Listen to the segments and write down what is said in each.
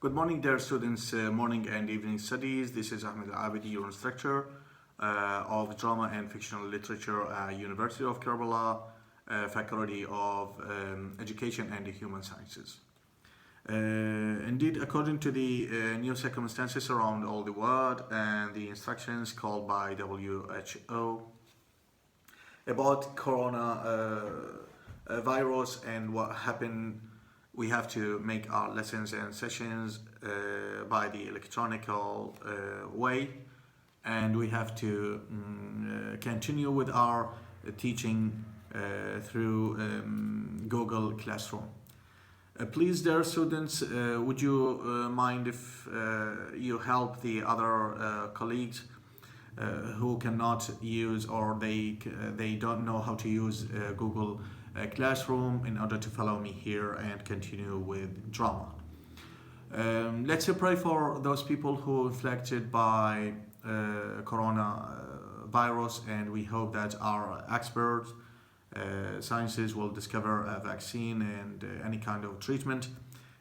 Good morning, dear students, morning and evening studies. This is Ahmed Abidi, your instructor of Drama and Fictional Literature at University of Karbala, Faculty of Education and Human Sciences. Indeed, according to the new circumstances around all the world and the instructions called by WHO about corona virus and what happened, we have to make our lessons and sessions by the electronical way, and we have to continue with our teaching through Google Classroom. Please, dear students, would you mind if you help the other colleagues who cannot use or they don't know how to use Google Classroom in order to follow me here and continue with drama. Let's pray for those people who are infected by coronavirus, and we hope that our experts sciences will discover a vaccine and any kind of treatment,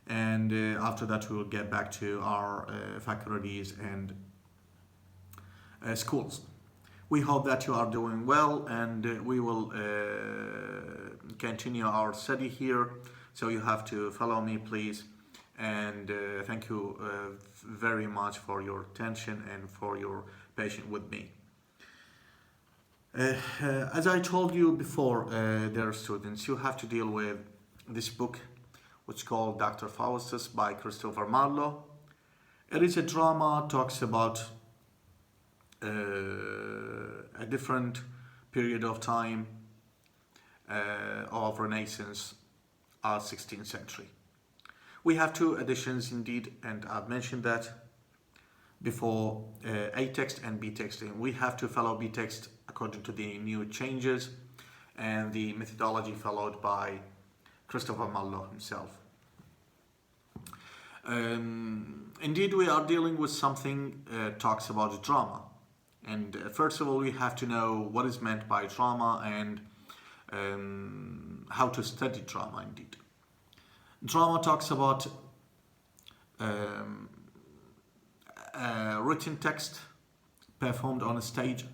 and after that we will get back to our faculties and schools. We hope that you are doing well, and we will continue our study here, so you have to follow me, please. And thank you very much for your attention and for your patience with me. As I told you before, dear students, you have to deal with this book, which is called Dr. Faustus by Christopher Marlowe. It is a drama, talks about a different period of time of Renaissance, 16th century. We have two editions indeed, and I've mentioned that before, A text and B text. And we have to follow B text according to the new changes and the methodology followed by Christopher Marlowe himself. Indeed, we are dealing with something talks about drama. And first of all, we have to know what is meant by drama and how to study drama indeed. Drama talks about a written text performed on a stage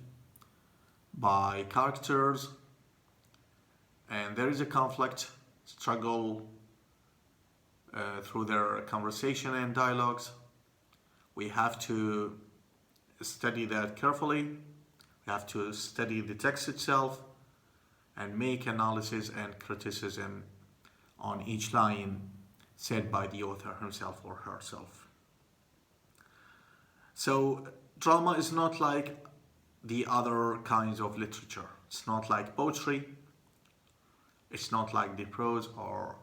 by characters, and there is a conflict, struggle through their conversation and dialogues. We have to study that carefully. We have to study the text itself and make analysis and criticism on each line said by the author himself or herself. So drama is not like the other kinds of literature. It's not like poetry. It's not like the prose or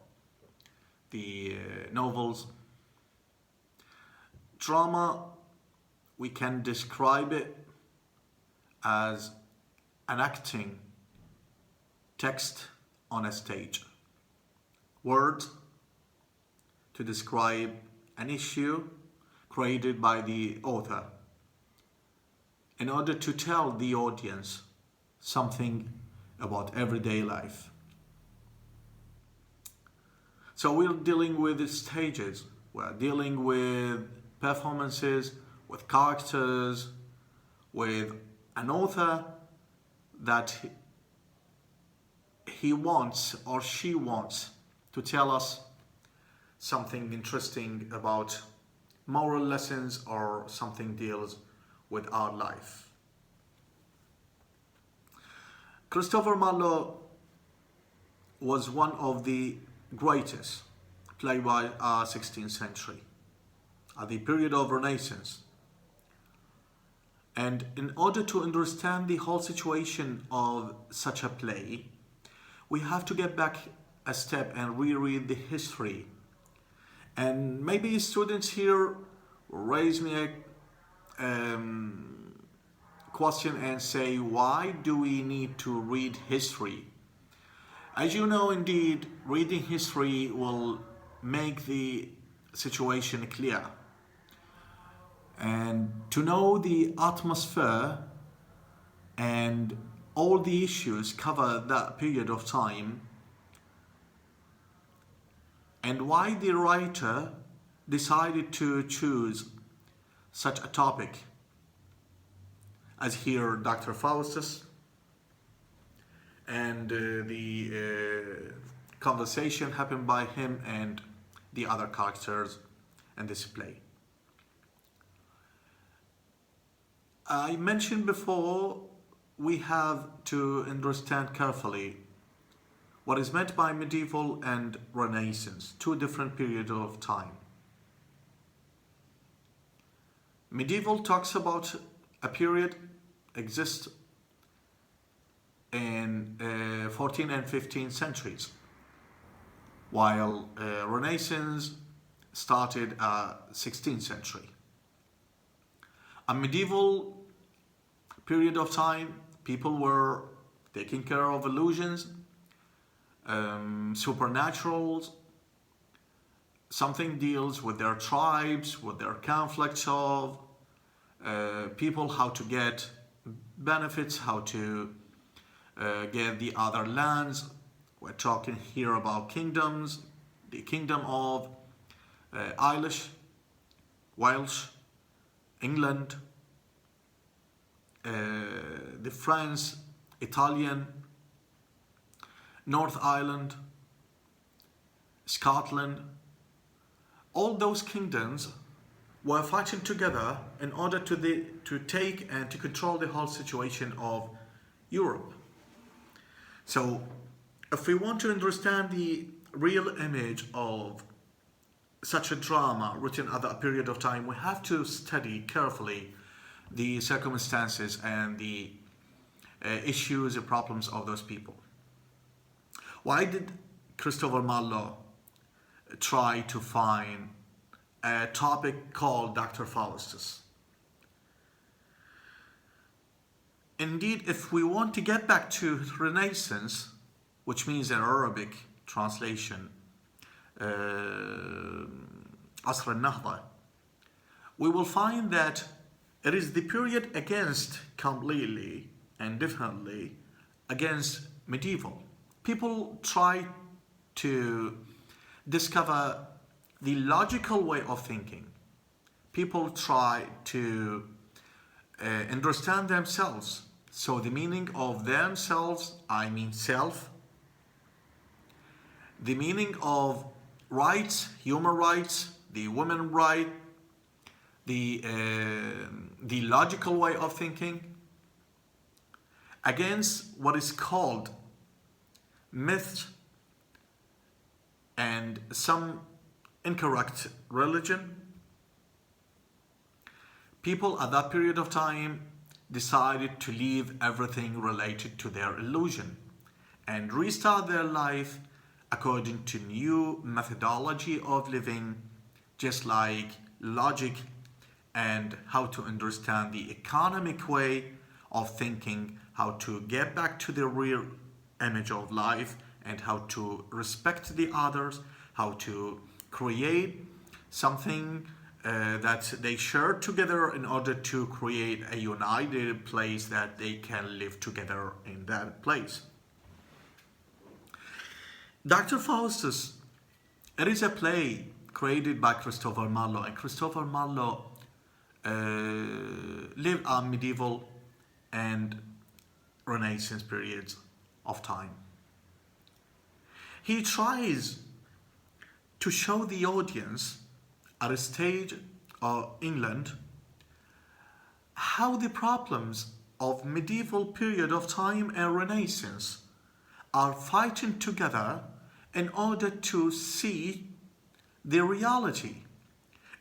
the novels. Drama, we can describe it as an acting text on a stage. Words to describe an issue created by the author in order to tell the audience something about everyday life. So we're dealing with stages, we're dealing with performances, with characters, with an author that he wants or she wants to tell us something interesting about moral lessons or something deals with our life. Christopher Marlowe was one of the greatest playwrights of the 16th century, at the period of Renaissance. And in order to understand the whole situation of such a play, we have to get back a step and reread the history. And maybe students here raise me a question and say, why do we need to read history? As you know, indeed, reading history will make the situation clear. And to know the atmosphere and all the issues covered that period of time, and why the writer decided to choose such a topic as here Dr. Faustus, and the conversation happened by him and the other characters in this play. I mentioned before, we have to understand carefully what is meant by medieval and Renaissance, two different periods of time. Medieval talks about a period exists in 14th and 15th centuries, while Renaissance started 16th century. A medieval period of time, people were taking care of illusions, supernaturals. Something deals with their tribes, with their conflicts of people, how to get benefits, how to get the other lands. We're talking here about kingdoms, the kingdom of Irish, Welsh, England, the France, Italian, North Ireland, Scotland. All those kingdoms were fighting together in order to take and to control the whole situation of Europe. So if we want to understand the real image of such a drama written at a period of time, we have to study carefully the circumstances and the issues and problems of those people. Why did Christopher Marlowe try to find a topic called Dr. Faustus? Indeed, if we want to get back to Renaissance, which means an Arabic translation, Asr al-Nahda, we will find that it is the period against completely and definitely against medieval. People try to discover the logical way of thinking. People try to understand themselves. So the meaning of themselves, I mean self. The meaning of rights, human rights, the women right, the logical way of thinking, against what is called myth and some incorrect religion. People at that period of time decided to leave everything related to their illusion and restart their life according to new methodology of living, just like logic and how to understand the economic way of thinking, how to get back to the real image of life, and how to respect the others, how to create something that they share together in order to create a united place that they can live together in that place. Dr. Faustus, it is a play created by Christopher Marlowe, and Christopher Marlowe lived on medieval and Renaissance periods of time. He tries to show the audience at a stage of England how the problems of medieval period of time and Renaissance are fighting together in order to see the reality,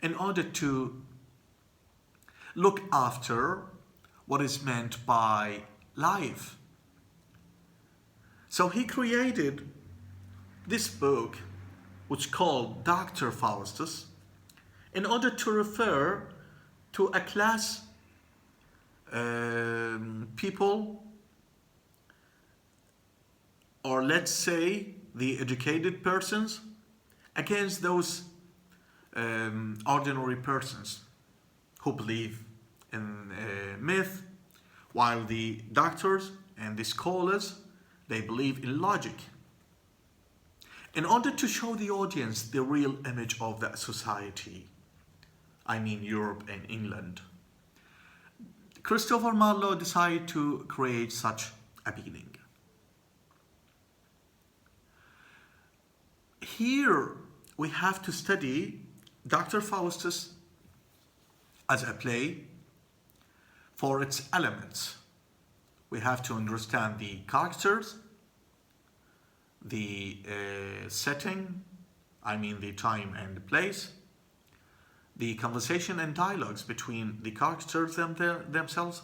in order to look after what is meant by life. So he created this book, which called Dr. Faustus, in order to refer to a class people, or let's say the educated persons, against those ordinary persons who believe in myth, while the doctors and the scholars, they believe in logic. in order to show the audience the real image of that society, I mean Europe and England, Christopher Marlowe decided to create such a beginning. Here we have to study Dr. Faustus as a play for its elements. We have to understand the characters, the setting, I mean the time and the place, the conversation and dialogues between the characters themselves.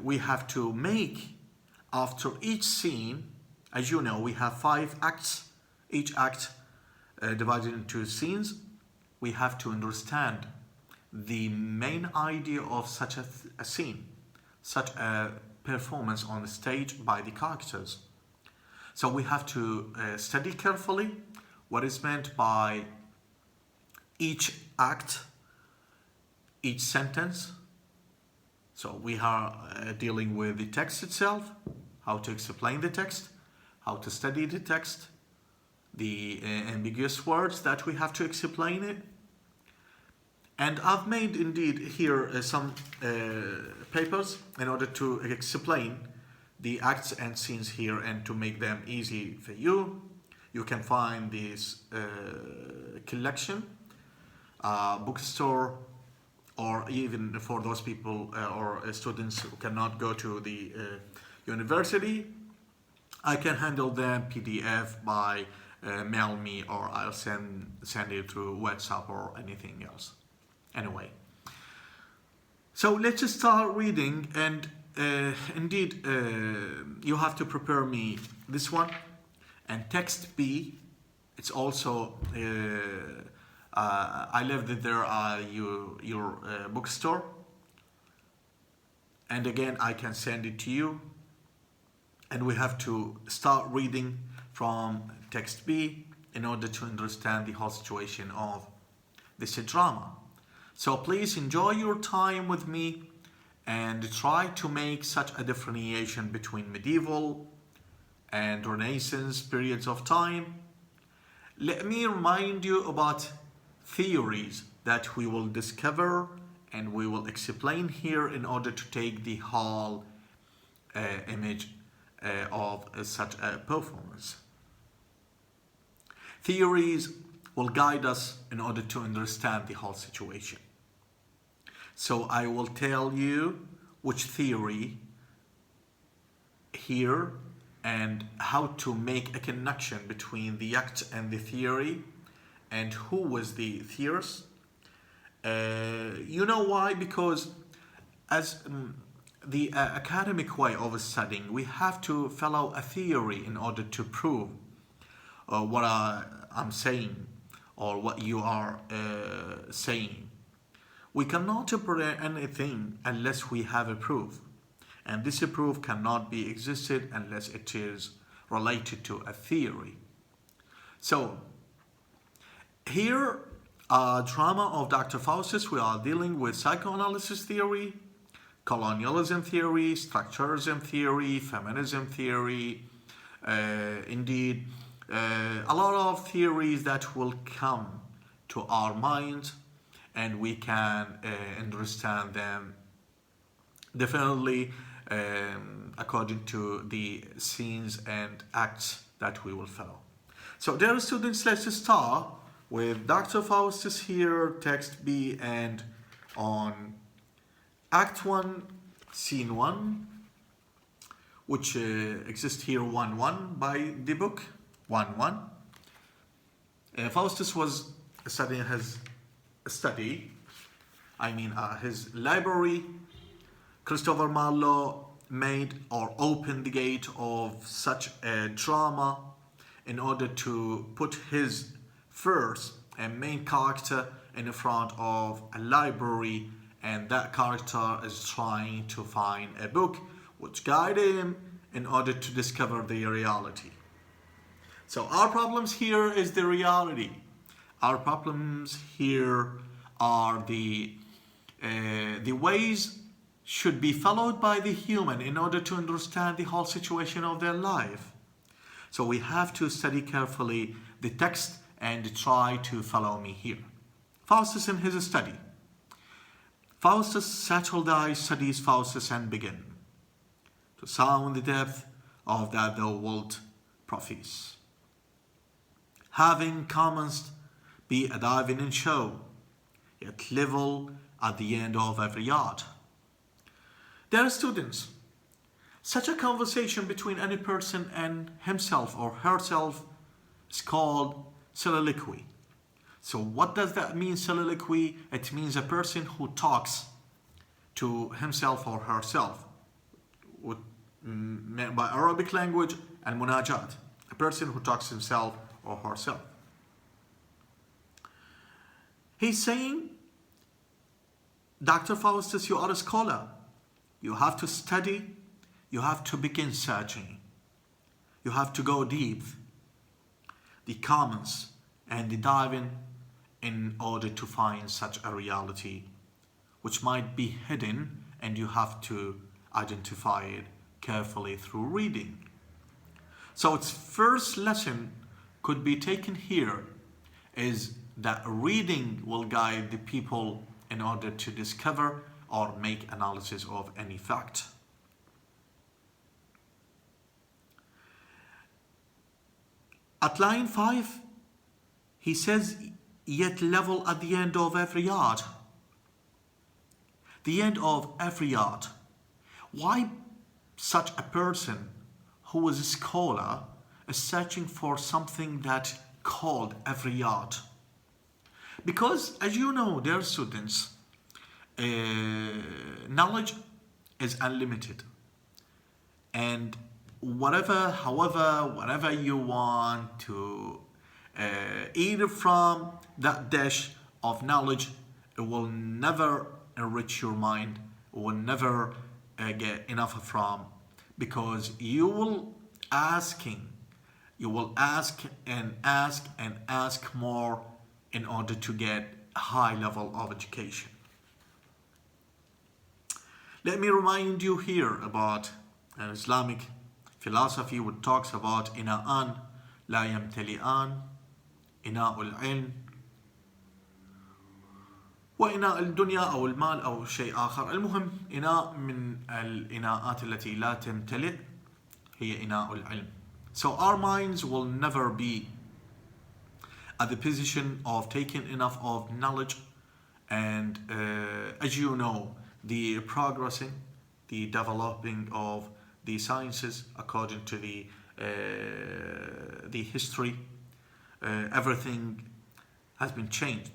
We have to make, after each scene, as you know, we have 5 acts, each act divided into scenes. We have to understand the main idea of such a scene, such a performance on the stage by the characters. So we have to study carefully what is meant by each act, each sentence. So we are dealing with the text itself, how to explain the text, how to study the text, the ambiguous words that we have to explain it. And I've made indeed here some papers in order to explain the acts and scenes here and to make them easy for you. You can find this collection, bookstore, or even for those people or students who cannot go to the university, I can handle them PDF by mail me, or I'll send it through WhatsApp or anything else. Anyway, so let's just start reading, and indeed you have to prepare me this one, and text B. It's also I left there your bookstore, and again I can send it to you, and we have to start reading from text B in order to understand the whole situation of this drama. So please enjoy your time with me and try to make such a differentiation between medieval and Renaissance periods of time. Let me remind you about theories that we will discover and we will explain here in order to take the whole image of such a performance. Theories will guide us in order to understand the whole situation. So I will tell you which theory here and how to make a connection between the act and the theory and who was the theorist. You know why? Because as the academic way of studying, we have to follow a theory in order to prove what I'm saying or what you are saying. We cannot prove anything unless we have a proof, and this proof cannot be existed unless it is related to a theory. So here, drama of Dr. Faustus, we are dealing with psychoanalysis theory, colonialism theory, structuralism theory, feminism theory, indeed a lot of theories that will come to our minds, and we can understand them definitely according to the scenes and acts that we will follow. So dear students, let's start with Dr. Faustus here, text B, and on Act 1, Scene 1, which exists here 1-1 by the book, 1-1. Faustus was studying his his library. Christopher Marlowe made or opened the gate of such a drama in order to put his first and main character in front of a library, and that character is trying to find a book which guides him in order to discover the reality. So our problems here is the reality. Our problems here are the ways should be followed by the human in order to understand the whole situation of their life. So we have to study carefully the text and try to follow me here. Faustus in his study. Faustus settled thy studies, Faustus, and begin to sound the depth of that thou wilt profess. Having commenced, be a diving in show, yet level at the end of every yard. Dear students, such a conversation between any person and himself or herself is called soliloquy. So what does that mean, soliloquy? It means a person who talks to himself or herself by Arabic language and munajat. A person who talks to himself or herself. He's saying, Dr. Faustus, you are a scholar. You have to study. You have to begin searching. You have to go deep. The comments and the diving in order to find such a reality which might be hidden, and you have to identify it carefully through reading. So its first lesson could be taken here is that reading will guide the people in order to discover or make analysis of any fact. At line 5, he says, yet level at the end of every yard. The end of every yard. Why such a person who is a scholar is searching for something that called every yard? Because, as you know, dear students, knowledge is unlimited. And whatever you want to eat from that dish of knowledge, it will never enrich your mind, it will never get enough from, because you will ask and ask more in order to get a high level of education. Let me remind you here about an Islamic philosophy which talks about ina'an la yamtali'an, ina'ul ilm وإناء الدنيا أو المال أو شيء آخر. المهم إناء من الإناءات التي لا تمتلئ هي إناء العلم. So our minds will never be at the position of taking enough of knowledge, and as you know, the progressing, the developing of the sciences according to the history, everything has been changed.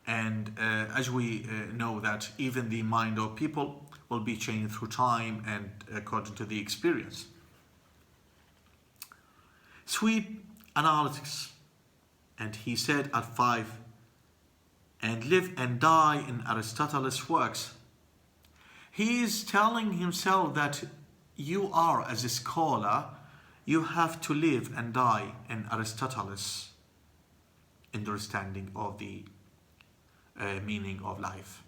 And as we know that even the mind of people will be changed through time and according to the experience. Sweet analytics. And he said at 5, and live and die in Aristotle's works. He is telling himself that you are, as a scholar, you have to live and die in Aristotle's understanding of the meaning of life.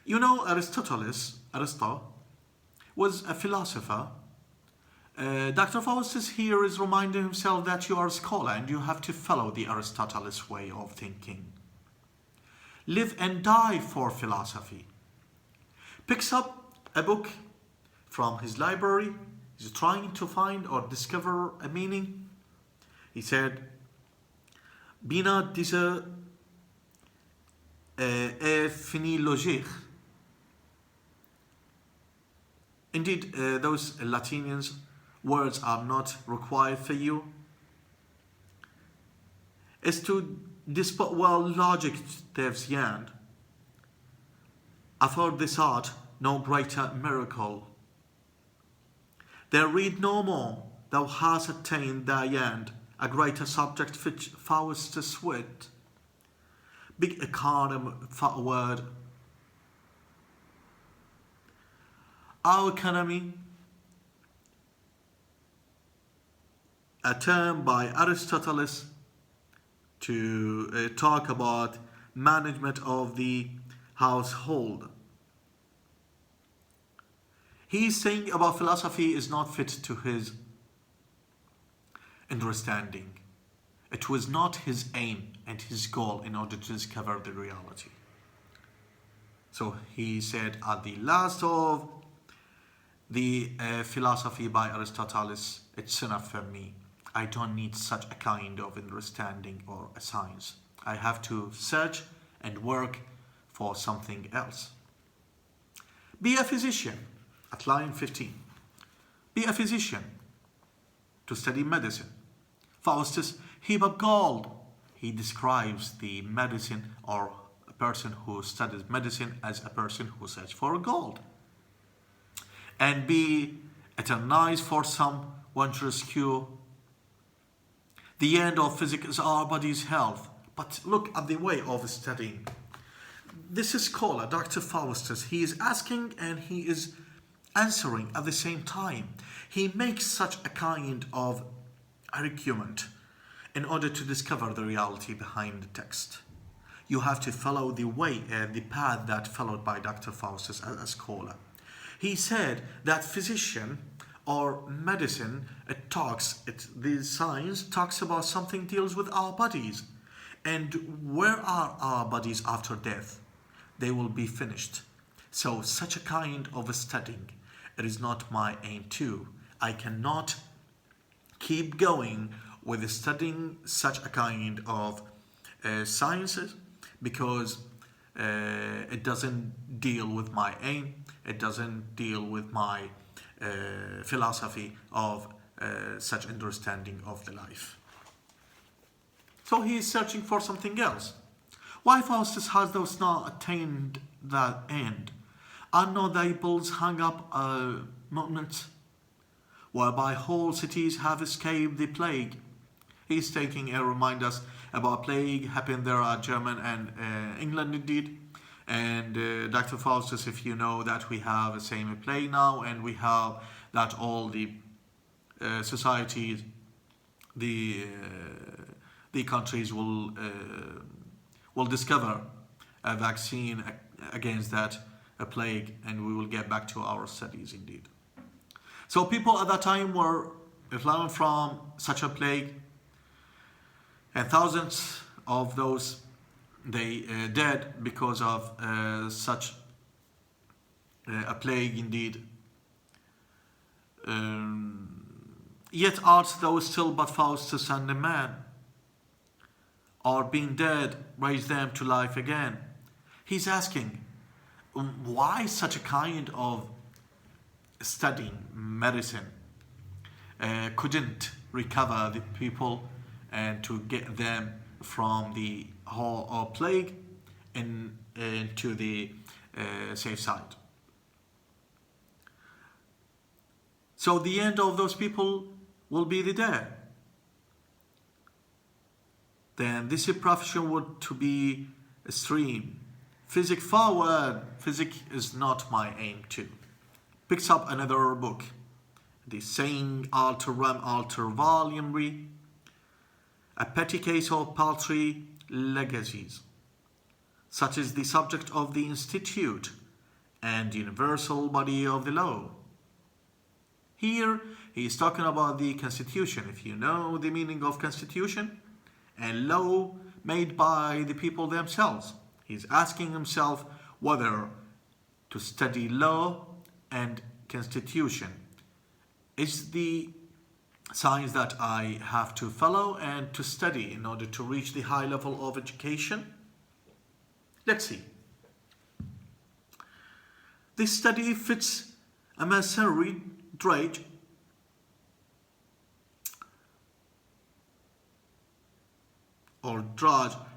You know, Aristo was a philosopher. Dr. Faustus here is reminding himself that you are a scholar and you have to follow the Aristotle's way of thinking. Live and die for philosophy. Picks up a book from his library. He's trying to find or discover a meaning. He said, Bina diese philologique. Indeed, those Latinians words are not required for you. Is to dispel well logic devs yand. Afford this art no greater miracle. There read no more, thou hast attained thy end, a greater subject which Faustus wit. Big economy word. Our economy, a term by Aristotle to talk about management of the household. He's saying about philosophy is not fit to his understanding. It was not his aim and his goal in order to discover the reality. So he said at the last of the philosophy by Aristotle, it's enough for me. I don't need such a kind of understanding or a science. I have to search and work for something else. Be a physician, at line 15. Be a physician to study medicine. Faustus, heap up gold. He describes the medicine or a person who studies medicine as a person who searches for gold. And be eternized for some wondrous cure. The end of physics is our body's health. But look at the way of studying. This is scholar, Dr. Faustus. He is asking and he is answering at the same time. He makes such a kind of argument in order to discover the reality behind the text. You have to follow the way, the path that followed by Dr. Faustus as a scholar. He said that physician or medicine, the science talks about something deals with our bodies. And where are our bodies after death? They will be finished. So such a kind of studying, it is not my aim too. I cannot keep going with studying such a kind of sciences because it doesn't deal with my aim. It doesn't deal with my philosophy of such understanding of the life. So he is searching for something else. Why Faustus has those not attained that end? Are not thy bulls hung up a monument whereby whole cities have escaped the plague? He's taking and remind us about plague happened there at German and England indeed. And Dr. Faustus, if you know that we have the same plague now, and we have that all the societies, the countries will discover a vaccine against that plague, and we will get back to our studies indeed. So people at that time were flying from such a plague, and thousands of those they dead because of such a plague indeed. Yet art thou still but Faustus and a man, or being dead raise them to life again? He's asking, why such a kind of studying medicine couldn't recover the people and to get them from the whole plague into the safe side. So the end of those people will be the dead. Then this profession would to be a stream. Physic forward. Physic is not my aim too. Picks up another book. The saying alter rem alter volume re. A petty case of paltry legacies. Such is the subject of the institute and universal body of the law. Here he is talking about the constitution, if you know the meaning of constitution, and law made by the people themselves. He's asking himself whether to study law and constitution is the science that I have to follow and to study in order to reach the high level of education. Let's see. This study fits a mercenary drudge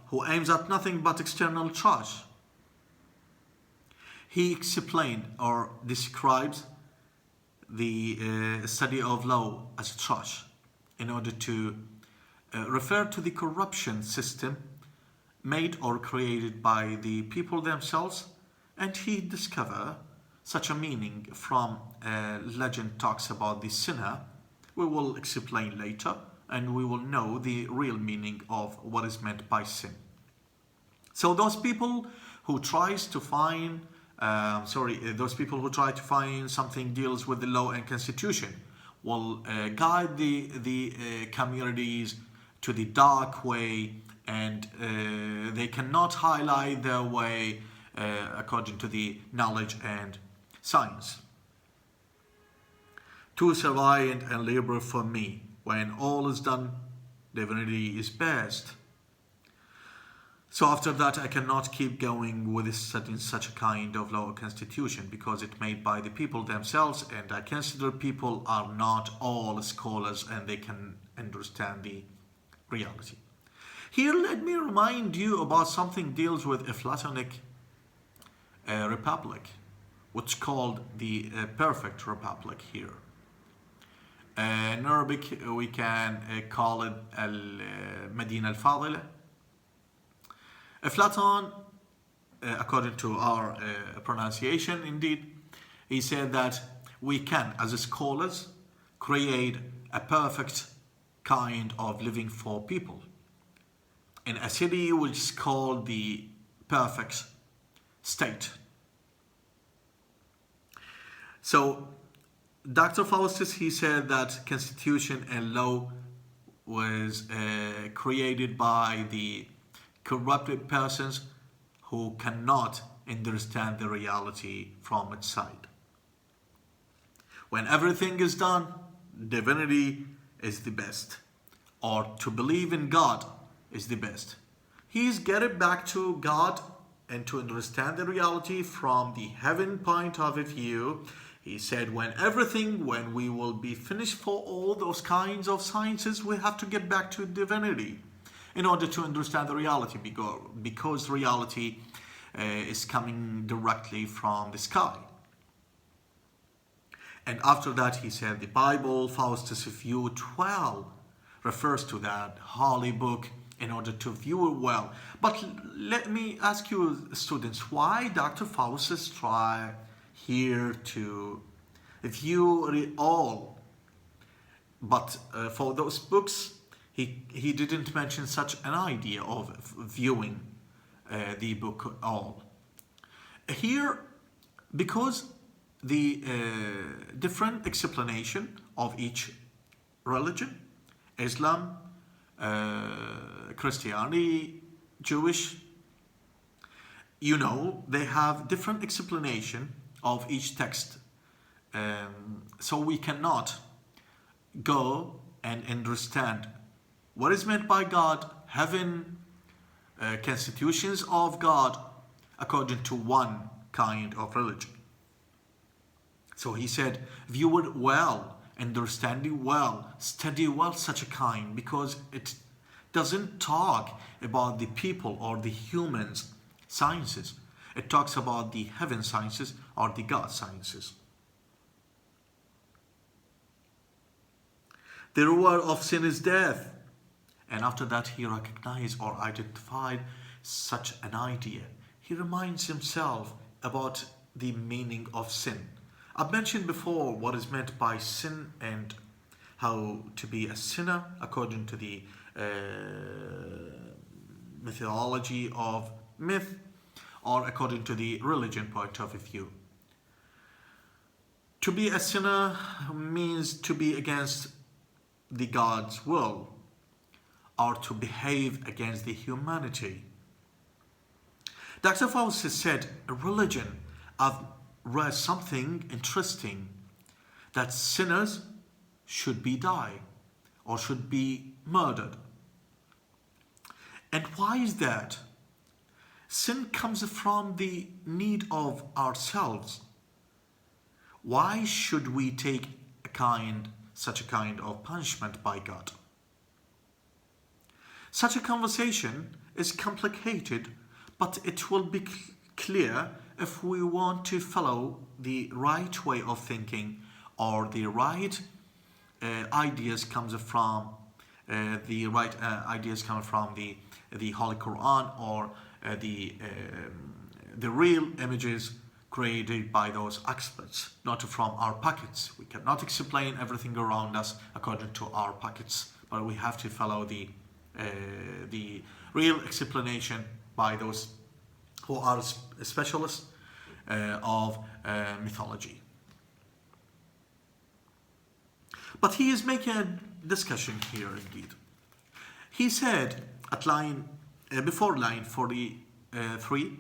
who aims at nothing but external trash. He explained or describes the study of law as trash in order to refer to the corruption system made or created by the people themselves, and he discovered such a meaning from legend talks about the sinner. We will explain later, and we will know the real meaning of what is meant by sin. So those people who tries to find those people who try to find something deals with the law and constitution, will guide the communities to the dark way, and they cannot highlight their way according to the knowledge and science. To survive and labor for me. When all is done, divinity is best. So after that, I cannot keep going with such a kind of law or constitution, because it's made by the people themselves, and I consider people are not all scholars and they can understand the reality. Here, let me remind you about something deals with a Platonic republic, which is called the perfect republic here. In Arabic, we can call it Al-Madina Al-Fadila. Platon, according to our pronunciation, indeed, he said that we can, as scholars, create a perfect kind of living for people in a city which is called the perfect state. So Dr. Faustus, he said that constitution and law was created by the corrupted persons who cannot understand the reality from its side. When everything is done, divinity is the best, or to believe in God is the best. He's getting back to God and to understand the reality from the heaven point of view. He said when we will be finished for all those kinds of sciences, we have to get back to divinity in order to understand the reality, because reality is coming directly from the sky. And after that, he said the Bible, Faustus view 12, refers to that holy book in order to view it well. But let me ask you, students, why Dr. Faustus try here to view it all? But for those books, he didn't mention such an idea of viewing the book all. Here, because the different explanation of each religion, Islam, Christianity, Jewish, they have different explanation of each text. So we cannot go and understand what is meant by God, heaven, constitutions of God, according to one kind of religion. So he said, view it well, understand it well, study well such a kind, because it doesn't talk about the people or the humans sciences. It talks about the heaven sciences or the God sciences. The reward of sin is death. And after that, he recognized or identified such an idea. He reminds himself about the meaning of sin. I've mentioned before what is meant by sin and how to be a sinner according to the methodology of myth, or according to the religion point of view. To be a sinner means to be against the God's will, or to behave against the humanity. Dr. Faustus said, religion, I've read something interesting, that sinners should be die or should be murdered. And why is that? Sin comes from the need of ourselves. Why should we take such a kind of punishment by God? Such a conversation is complicated, but it will be clear if we want to follow the right way of thinking, or the right ideas comes from the Holy Quran, or the real images created by those experts, not from our pockets. We cannot explain everything around us according to our pockets, but we have to follow the real explanation by those who are specialists of mythology. But he is making a discussion here indeed. He said at before line 43,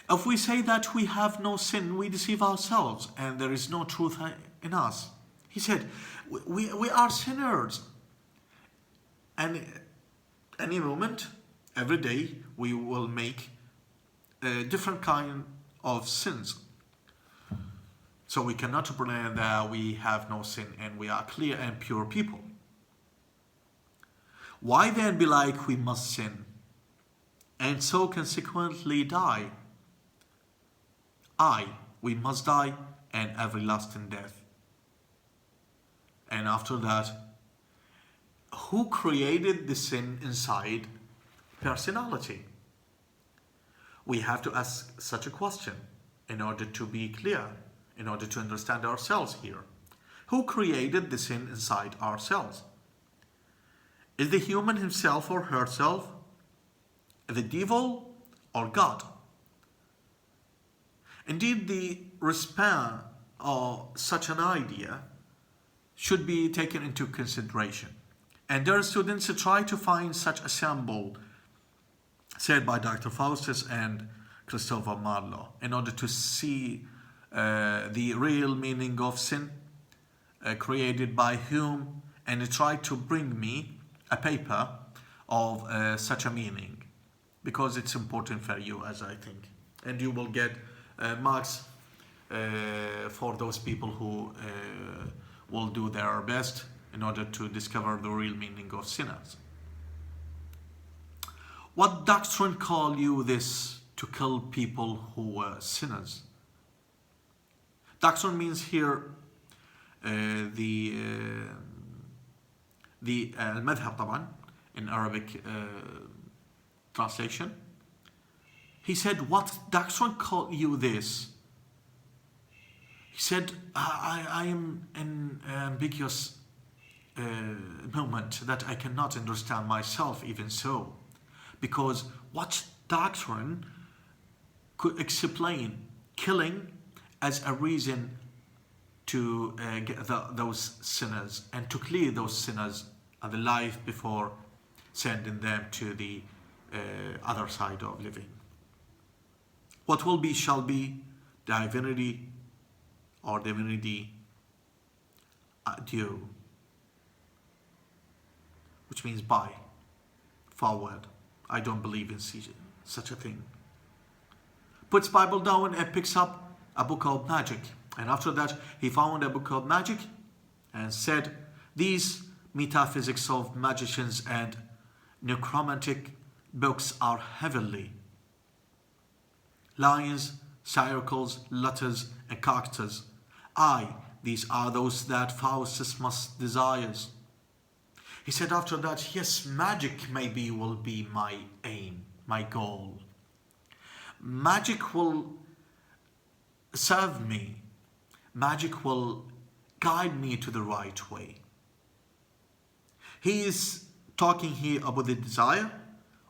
if we say that we have no sin, we deceive ourselves and there is no truth in us. He said, we are sinners. And any moment, every day, we will make different kind of sins. So we cannot pretend that we have no sin and we are clear and pure people. Why then be like we must sin and so consequently die? We must die an everlasting death. And after that, who created the sin inside personality? We have to ask such a question in order to be clear, in order to understand ourselves here. Who created the sin inside ourselves? Is the human himself or herself, the devil or God? Indeed, the response of such an idea should be taken into consideration. And their students try to find such a symbol said by Dr. Faustus and Christopher Marlowe in order to see the real meaning of sin created by whom, and try to bring me a paper of such a meaning, because it's important for you, as I think, and you will get marks for those people who will do their best in order to discover the real meaning of sinners. What doctrine call you this to kill people who were sinners? Doctrine means here the المذهب طبعا in Arabic translation. He said, what doctrine call you this? He said, I am in an ambiguous moment that I cannot understand myself even so. Because what doctrine could explain killing as a reason to get those sinners and to clear those sinners of the life before sending them to the other side of living? What will be shall be, divinity or divinity adieu, which means bye, forward. I don't believe in such a thing. Puts Bible down and picks up a book of magic. And after that, he found a book of magic and said, these metaphysics of magicians and necromantic books are heavenly. Lines, circles, letters, and characters. These are those that Faustus must desires. He said after that, yes, magic maybe will be my aim, my goal. Magic will serve me. Magic will guide me to the right way. He is talking here about the desire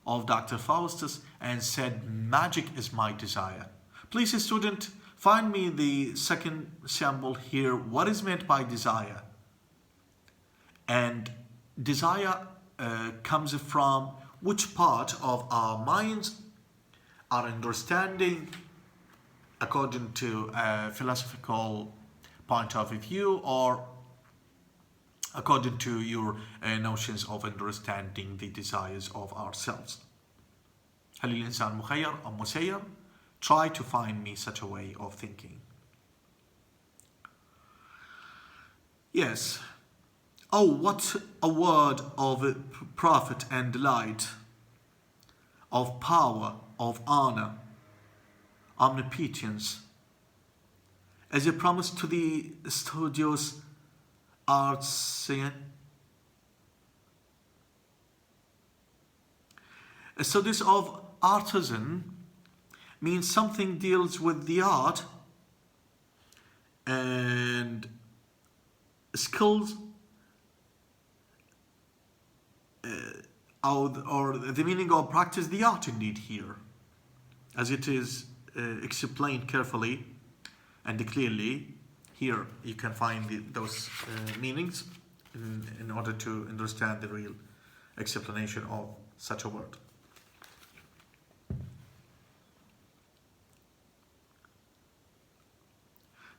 of Dr. Faustus and said, magic is my desire. Please, student, find me the second symbol here. What is meant by desire? And desire comes from which part of our minds, our understanding, according to a philosophical point of view, or according to your notions of understanding the desires of ourselves. هل الإنسان مخير أم مسير? Try to find me such a way of thinking. Yes. Oh, what a word of profit and delight, of power, of honor, omnipotence, as a promise to the studious artisan. Studies of artisan means something deals with the art and skills, or the meaning of practice the art indeed here, as it is explained carefully and clearly here you can find those meanings in order to understand the real explanation of such a word.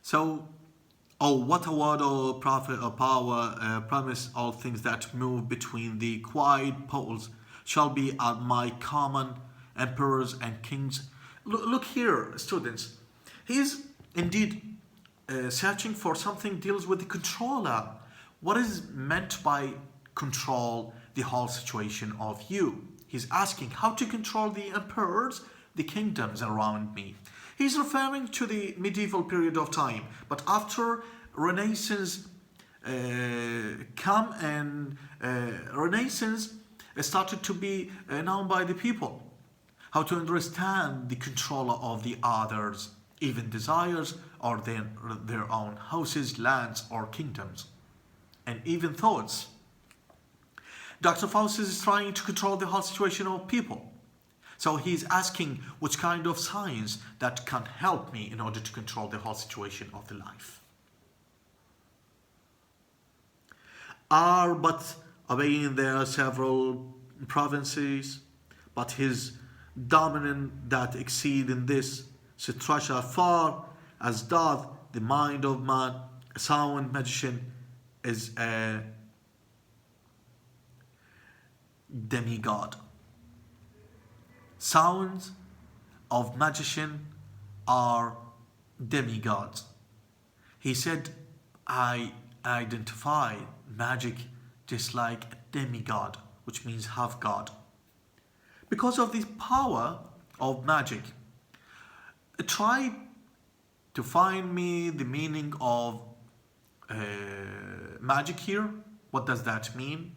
So, oh, what a word or prophet or power, promise all things that move between the quiet poles shall be at my common emperors and kings. Look here, students. He is indeed searching for something deals with the controller. What is meant by control the whole situation of you? He's asking how to control the emperors, the kingdoms around me. He's referring to the medieval period of time, but after Renaissance come and Renaissance started to be known by the people. How to understand the controller of the others, even desires or their own houses, lands or kingdoms, and even thoughts. Dr. Faustus is trying to control the whole situation of people. So he's asking which kind of science that can help me in order to control the whole situation of the life. Are but obeying their several provinces, but his dominant that exceed in this stretch far as doth the mind of man. A sound magician is a demigod. Sounds of magician are demigods. He said, I identify magic just like a demigod, which means half god. Because of the power of magic, try to find me the meaning of magic here. What does that mean?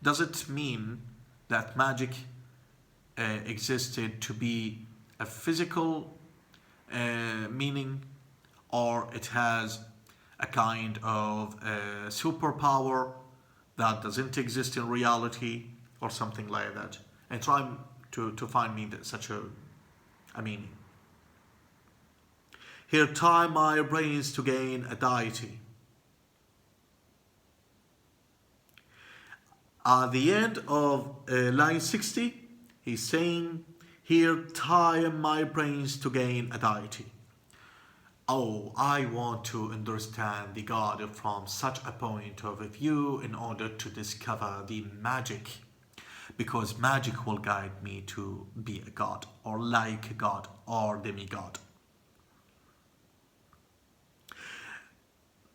Does it mean that magic existed to be a physical meaning, or it has a kind of superpower that doesn't exist in reality, or something like that? And try to find me such a meaning. Here tie my brains to gain a deity. At the end of line 60, he's saying, here tie my brains to gain a deity. Oh, I want to understand the God from such a point of view in order to discover the magic. Because magic will guide me to be a god, or like a god, or demigod.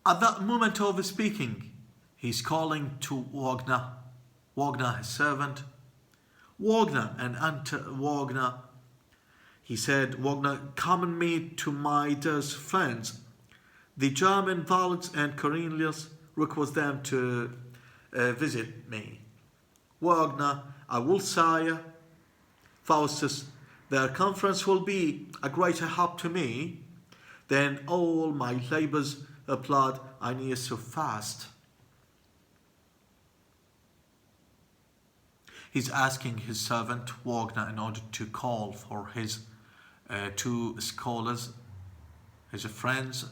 At that moment of speaking, he's calling to Wagner, his servant. Wagner and Wagner, he said, Wagner, come me to my dear friends. The German Valks and Cornelius request them to visit me. Wagner, I will say, Faustus, their conference will be a greater help to me than all my labors applied I need so fast. He's asking his servant Wagner in order to call for his two scholars, his friends,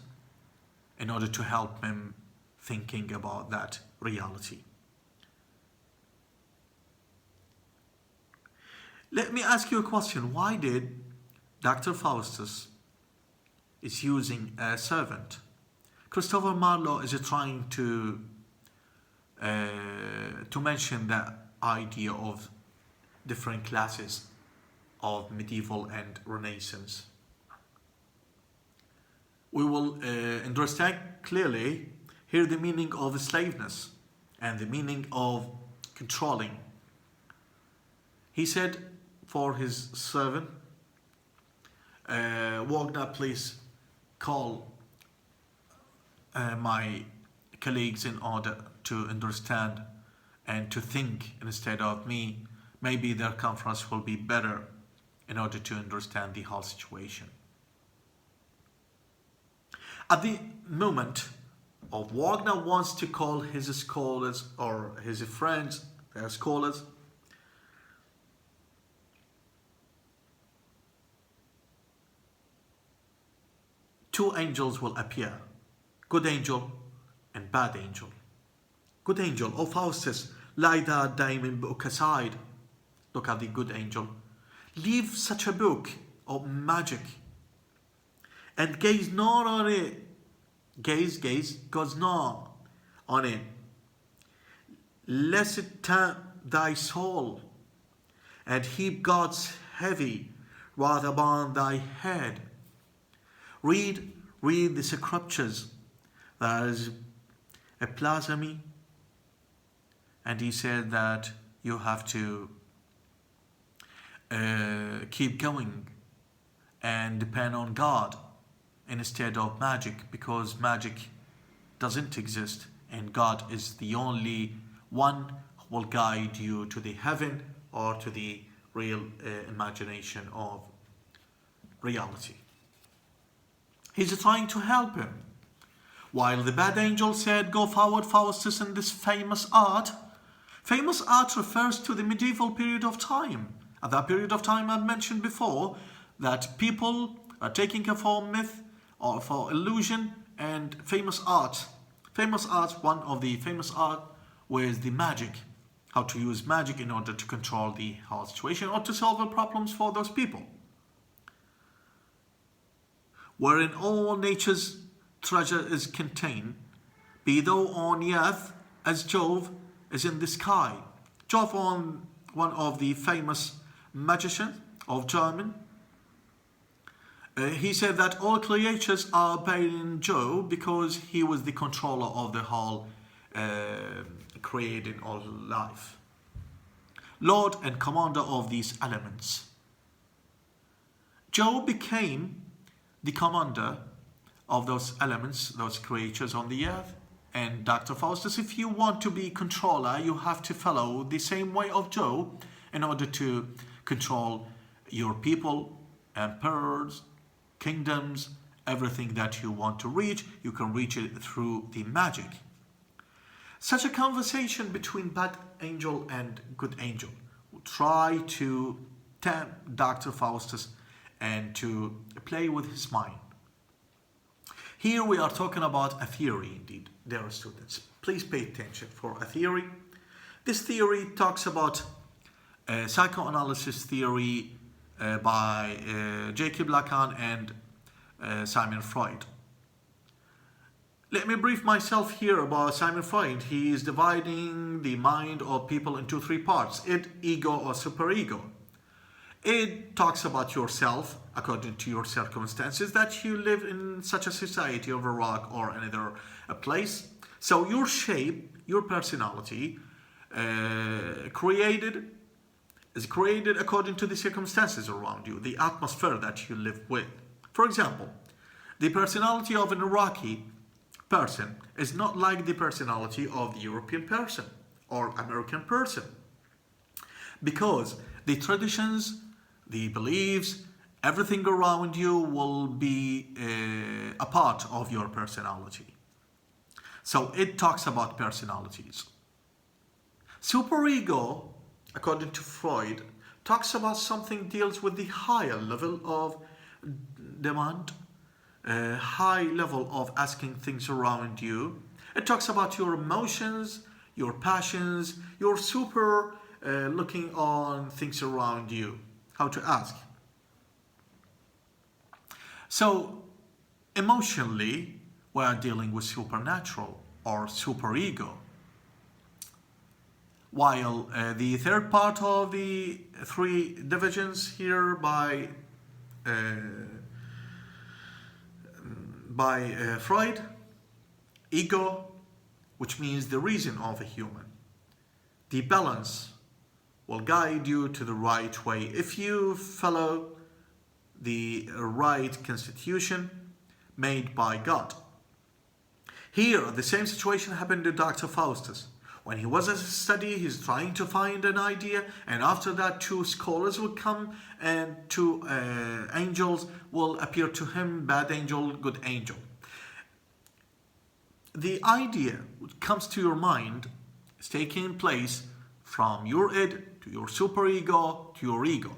in order to help him thinking about that reality. Let me ask you a question. Why did Dr. Faustus is using a servant? Christopher Marlowe is trying to mention that idea of different classes of medieval and Renaissance. We will understand clearly here the meaning of slaveness and the meaning of controlling. He said for his servant, Wagner, please call my colleagues in order to understand and to think instead of me. Maybe their conference will be better in order to understand the whole situation. At the moment of Wagner wants to call his scholars or his friends, their scholars, two angels will appear good angel and bad angel. Good angel, oh Faustus, lie that diamond book aside. Look at the good angel. Leave such a book of magic and gaze not on it. Gaze not on it, lest it tempt thy soul, and heap God's heavy wrath upon thy head. Read the scriptures. There is a blasphemy, and he said that you have to keep going and depend on God instead of magic, because magic doesn't exist and God is the only one who will guide you to the heaven or to the real imagination of reality. He's trying to help him. While the bad angel said, go forward, Faustus, in this famous art. Famous art refers to the medieval period of time. At that period of time I've mentioned before that people are taking a for myth or for illusion and famous art. Famous art, one of the famous art was the magic. How to use magic in order to control the whole situation or to solve the problems for those people. Wherein all nature's treasure is contained, be thou on earth as Jove is in the sky. Jove, one of the famous magicians of German, he said that all creatures are obeying Jove because he was the controller of the whole creating all life. Lord and commander of these elements. Jove became the commander of those elements, those creatures on the earth. And Dr. Faustus, if you want to be controller, you have to follow the same way of Jove in order to control your people, emperors, kingdoms, everything that you want to reach, you can reach it through the magic. Such a conversation between bad angel and good angel will try to tempt Dr. Faustus and to play with his mind. Here we are talking about a theory indeed, dear students. Please pay attention for a theory. This theory talks about psychoanalysis theory by Jacob Lacan and Sigmund Freud. Let me brief myself here about Sigmund Freud. He is dividing the mind of people into three parts: id, ego, or superego. It talks about yourself according to your circumstances, that you live in such a society of a rock or another place. So your shape, your personality is created according to the circumstances around you, the atmosphere that you live with. For example, the personality of an Iraqi person is not like the personality of the European person or American person, because the traditions, the beliefs, everything around you will be a part of your personality. So it talks about personalities. Superego, according to Freud, talks about something, deals with the higher level of demand, high level of asking things around you. It talks about your emotions, your passions, your super looking on things around you, how to ask. So emotionally, we are dealing with supernatural or superego. While the third part of the three divisions here by Freud, ego, which means the reason of a human. The balance will guide you to the right way if you follow the right constitution made by God. Here, the same situation happened to Dr. Faustus. When he was at a study, he's trying to find an idea, and after that, two scholars will come and two angels will appear to him, bad angel, good angel. The idea which comes to your mind is taking place from your id to your superego to your ego.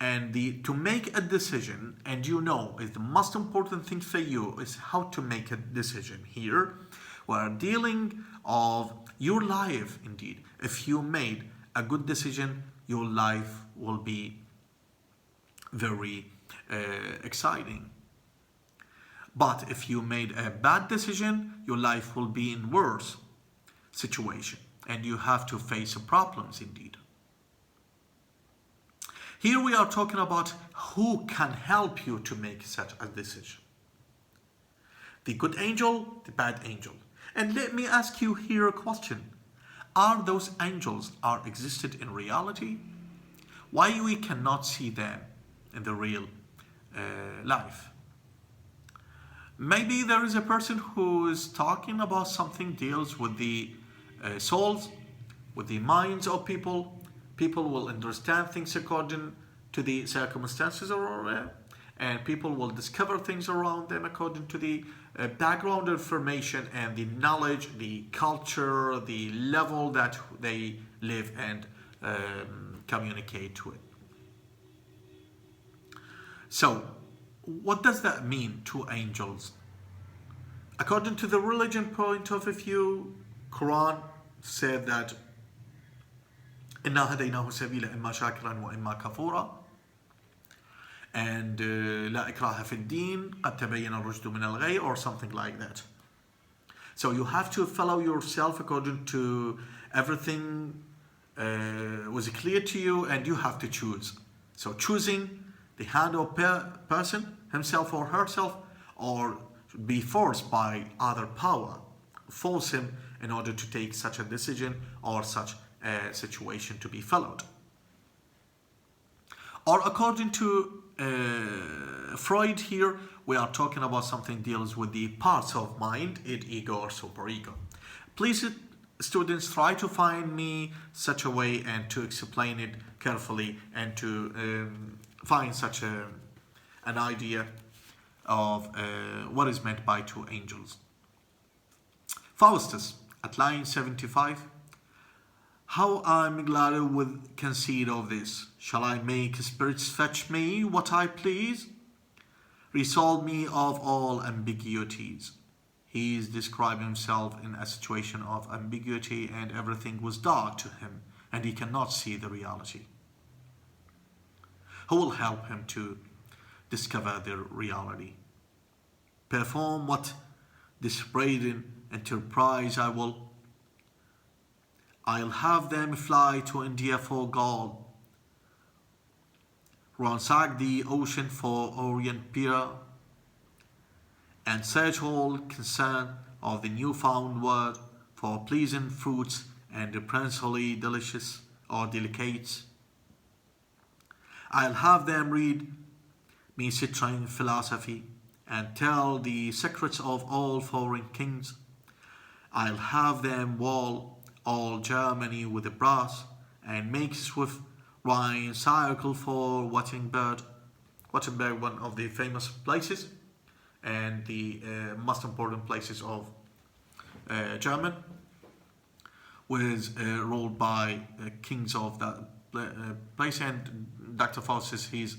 And to make a decision, and is the most important thing for you is how to make a decision. Here we're dealing of your life. Indeed, if you made a good decision, your life will be very exciting. But if you made a bad decision, your life will be in worse situation, and you have to face problems indeed. Here we are talking about who can help you to make such a decision. The good angel, the bad angel. And let me ask you here a question. Are those angels existed in reality? Why we cannot see them in the real life? Maybe there is a person who is talking about something deals with the souls, with the minds of people. People will understand things according to the circumstances around them, and people will discover things around them according to the background information and the knowledge, the culture, the level that they live and communicate with. So, what does that mean to angels? According to the religion point of view, Quran said that إِنَّا هَدَيْنَاهُ سَبِيلًا إِمَّا شَاكِرًا وَإِمَّا كَفُورًا, and لَا إِكْرَاهَ فِي الدِّينِ قَدْ تَبَيَّنَ الرُّشْدُ مِنَ الْغَيِّ, or something like that. So you have to follow yourself according to everything was clear to you, and you have to choose. So choosing the hand of person, himself or herself, or be forced by other power, force him in order to take such a decision or such a situation to be followed. Or according to Freud, here we are talking about something deals with the parts of mind, id, ego or superego. Please, students, try to find me such a way and to explain it carefully and to find such an idea of what is meant by two angels. Faustus, at line 75, how I'm glad with conceit of this. Shall I make spirits fetch me what I please? Resolve me of all ambiguities. He is describing himself in a situation of ambiguity, and everything was dark to him, and he cannot see the reality. Who will help him to discover the reality? Perform what despairing enterprise I'll have them fly to India for gold, ransack the ocean for Orient Pearl, and search all concern of the newfound world for pleasant fruits and princely delicious or delicates. I'll have them read me citron philosophy and tell the secrets of all foreign kings. I'll have them wall all Germany with the brass and make swift Rhine circle for Wittenberg, one of the famous places and the most important places of German, was ruled by kings of that place, and Dr. Faustus, he's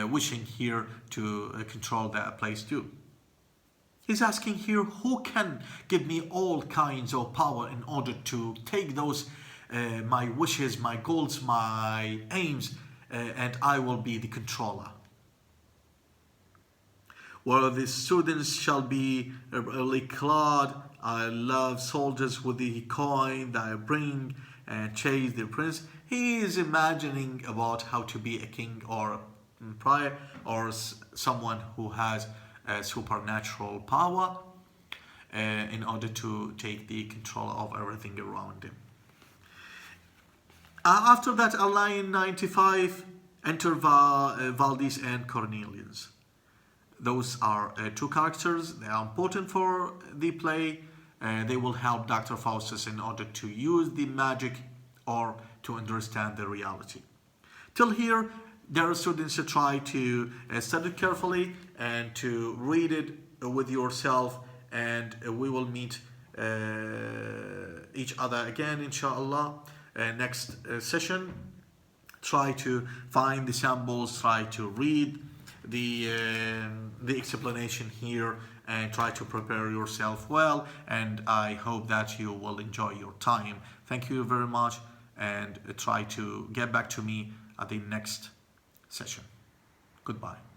wishing here to control that place too. He's asking here, who can give me all kinds of power in order to take those my wishes, my goals, my aims, and I will be the controller. Where the students shall be early clad, I love soldiers with the coin that I bring and chase the prince. He is imagining about how to be a king or a prior or someone who has supernatural power in order to take the control of everything around him. After that, a line 95, enter Valdis and Cornelius. Those are two characters. They are important for the play. They will help Dr. Faustus in order to use the magic or to understand the reality. Till here, there are students to try to study carefully and to read it with yourself, and we will meet each other again, inshallah, next session. Try to find the samples, try to read the explanation here, and try to prepare yourself well, and I hope that you will enjoy your time. Thank you very much, and try to get back to me at the next session. Goodbye.